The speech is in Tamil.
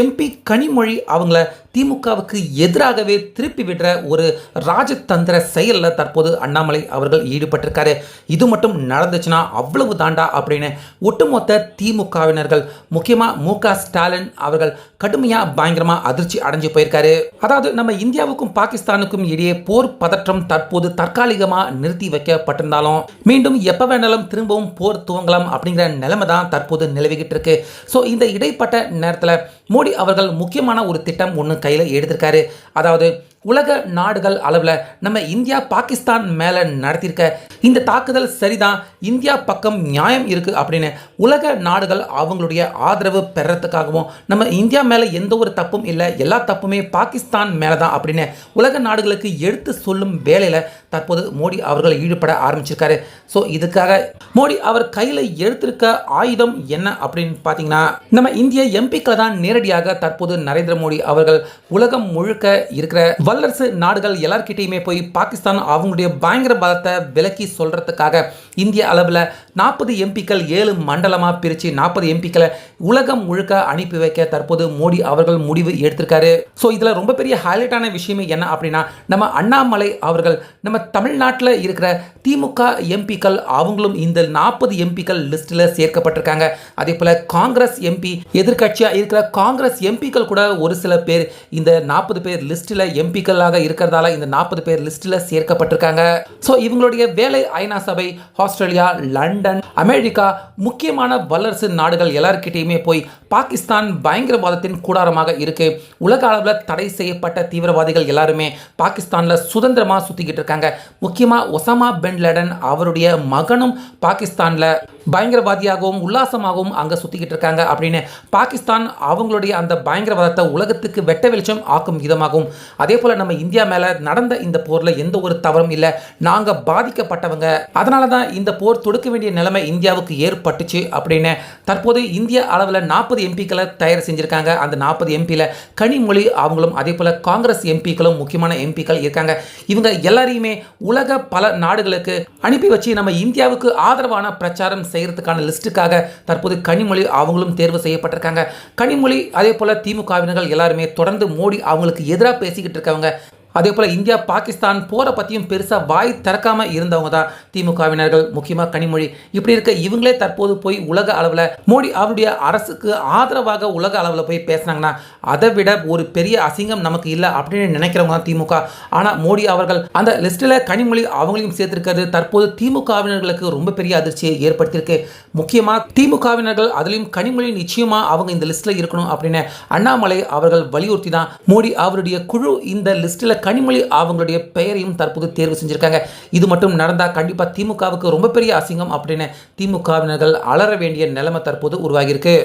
எம்பி கனிமொழி அவங்கள திமுகவுக்கு எதிராகவே திருப்பி விடுற ஒரு ராஜதந்திர செயலில் தற்போது அண்ணாமலை அவர்கள் ஈடுபட்டிருக்காரு. இது மட்டும் நடந்துச்சுன்னா அவ்வளவு தாண்டா அப்படின்னு ஒட்டுமொத்த திமுகவினர்கள், முக்கியமாக மு.க.ஸ்டாலின் அவர்கள் கடுமையாக பயங்கரமாக அதிர்ச்சி அடைஞ்சு போயிருக்காரு. அதாவது நம்ம இந்தியாவுக்கும் பாகிஸ்தானுக்கும் இடையே போர் பதற்றம் தற்போது தற்காலிகமாக நிறுத்தி வைக்கப்பட்டிருந்தாலும் மீண்டும் எப்போ வேணாலும் திரும்பவும் போர் துவங்கலாம் அப்படிங்கிற நிலைமை தான் தற்போது நிலவிக்கிட்டு இருக்கு. ஸோ இந்த இடைப்பட்ட நேரத்தில் மோடி அவர்கள் முக்கியமான ஒரு திட்டம் ஒன்று கையில் எடுத்திருக்காரு. அதாவது உலக நாடுகள் அளவில் நம்ம இந்தியா பாகிஸ்தான் மேலே நடத்தியிருக்க இந்த தாக்குதல் சரிதான், இந்தியா பக்கம் நியாயம் இருக்குது அப்படின்னு உலக நாடுகள் அவங்களுடைய ஆதரவு பெறத்துக்காகவும், நம்ம இந்தியா மேலே எந்த ஒரு தப்பும் இல்லை, எல்லா தப்புமே பாகிஸ்தான் மேலே தான் அப்படின்னு உலக நாடுகளுக்கு எடுத்து சொல்லும் வேலையில் தற்போது மோடி அவர்கள் ஈடுபட ஆரம்பிச்சிருக்காரு. ஸோ இதுக்காக மோடி அவர் கையில் எடுத்திருக்க ஆயுதம் என்ன அப்படின்னு பார்த்தீங்கன்னா, நம்ம இந்திய எம்பிக்களை தான் நேரடியாக தற்போது நரேந்திர மோடி அவர்கள் உலகம் முழுக்க இருக்கிற வல்லரசு நாடுகள் எல்லார்கிட்டையுமே போய் பாகிஸ்தான் அவங்களுடைய பயங்கர பலத்தை விலக்கி சொல்றதுக்காக இந்திய அளவில் 40 எம்பிக்கள் 7 மண்டலமாக பிரித்து 40 எம்பிக்களை உலகம் முழுக்க அனுப்பி வைக்க தற்போது மோடி அவர்கள் முடிவு எடுத்திருக்காரு. ஸோ இதில் ரொம்ப பெரிய ஹைலைட்டான விஷயமே என்ன அப்படின்னா, நம்ம அண்ணாமலை அவர்கள் நம்ம தமிழ்நாட்டில் இருக்கிற திமுக எம்பிக்கள் அவங்களும் இந்த 40 எம்பிக்கள் லிஸ்ட்டில் சேர்க்கப்பட்டிருக்காங்க. அதே போல் காங்கிரஸ் எம்பி, எதிர்கட்சியாக இருக்கிற காங்கிரஸ் எம்பிக்கள் கூட ஒரு சில பேர் இந்த 40 பேர் லிஸ்ட்டில் எம்பிக்களாக இருக்கிறதால இந்த 40 பேர் லிஸ்ட்டில் சேர்க்கப்பட்டிருக்காங்க. ஸோ இவங்களுடைய வேலை ஐநா சபை, ஆஸ்திரேலியா, லண்டன், அமெரிக்கா, முக்கியமான வல்லரசு நாடுகள் எல்லார்கிட்டையுமே போய் பாகிஸ்தான் பயங்கரவாதத்தின் கூடாரமாக இருக்கு, உலக அளவில் தடை செய்யப்பட்ட தீவிரவாதிகள் எல்லாருமே பாகிஸ்தானில் சுதந்திரமாக சுற்றிக்கிட்டு இருக்காங்க, முக்கியமாக ஒசாமா பின் லேடன் அவருடைய மகனும் பாகிஸ்தானில் பயங்கரவாதியாகவும் உல்லாசமாகவும் அங்கே சுற்றிக்கிட்டு இருக்காங்க அப்படின்னு பாகிஸ்தான் அவங்களுடைய அந்த பயங்கரவாதத்தை உலகத்துக்கு வெட்ட வெளிச்சம் ஆக்கும் விதமாகவும், அதே போல் நம்ம இந்தியா மேலே நடந்த இந்த போரில் எந்த ஒரு தவறும் இல்லை, நாங்கள் பாதிக்கப்பட்டவங்க, அதனால தான் இந்த போர் தொடுக்க வேண்டிய நிலைமை இந்தியாவுக்கு ஏற்பட்டுச்சு அப்படின்னு தற்போது இந்திய அளவில் 40 எம்பிக்களை தயார் செஞ்சுருக்காங்க. அந்த 40 எம்பியில் கனிமொழி அவங்களும் அதே போல் காங்கிரஸ் எம்பிக்களும் முக்கியமான எம்பிக்கள் இருக்காங்க. இவங்க எல்லாரையுமே உலக பல நாடுகளுக்கு அனுப்பி வச்சு நம்ம இந்தியாவுக்கு ஆதரவான பிரச்சாரம் செய்யறதுக்கான லிஸ்ட்டுக்காக தற்போது கனிமொழி அவங்களும் தேர்வு செய்யப்பட்டிருக்காங்க. கனிமொழி அதே போல் திமுகவினர்கள் எல்லாருமே தொடர்ந்து மோடி அவங்களுக்கு எதிராக பேசிக்கிட்டு இருக்கவங்க. அதே போல் இந்தியா பாகிஸ்தான் போரை பற்றியும் பெருசாக வாய் திறக்காமல் இருந்தவங்க தான் திமுகவினர்கள், முக்கியமாக கனிமொழி. இப்படி இருக்க இவங்களே தற்போது போய் உலக அளவில் மோடி அவருடைய அரசுக்கு ஆதரவாக உலக அளவில் போய் பேசுனாங்கன்னா அதை விட ஒரு பெரிய அசிங்கம் நமக்கு இல்லை அப்படின்னு நினைக்கிறவங்க தான் திமுக. ஆனால் மோடி அவர்கள் அந்த லிஸ்ட்டில் கனிமொழி அவங்களையும் சேர்த்திருக்கிறது தற்போது திமுகவினர்களுக்கு ரொம்ப பெரிய அதிர்ச்சியை ஏற்படுத்தியிருக்கு. முக்கியமாக திமுகவினர்கள் அதுலேயும் கனிமொழி நிச்சயமாக அவங்க இந்த லிஸ்ட்டில் இருக்கணும் அப்படின்னு அண்ணாமலை அவர்கள் வலியுறுத்தி தான் மோடி அவருடைய குழு இந்த லிஸ்ட்டில் கனிமொழி அவங்களுடைய பெயரையும் தற்போது தேர்வு செஞ்சிருக்காங்க. இது மட்டும் நடந்தால் கண்டிப்பாக திமுகவுக்கு ரொம்ப பெரிய அசிங்கம் அப்படின்னு திமுகவினர்கள் அலற வேண்டிய நிலைமை தற்போது உருவாகியிருக்கு.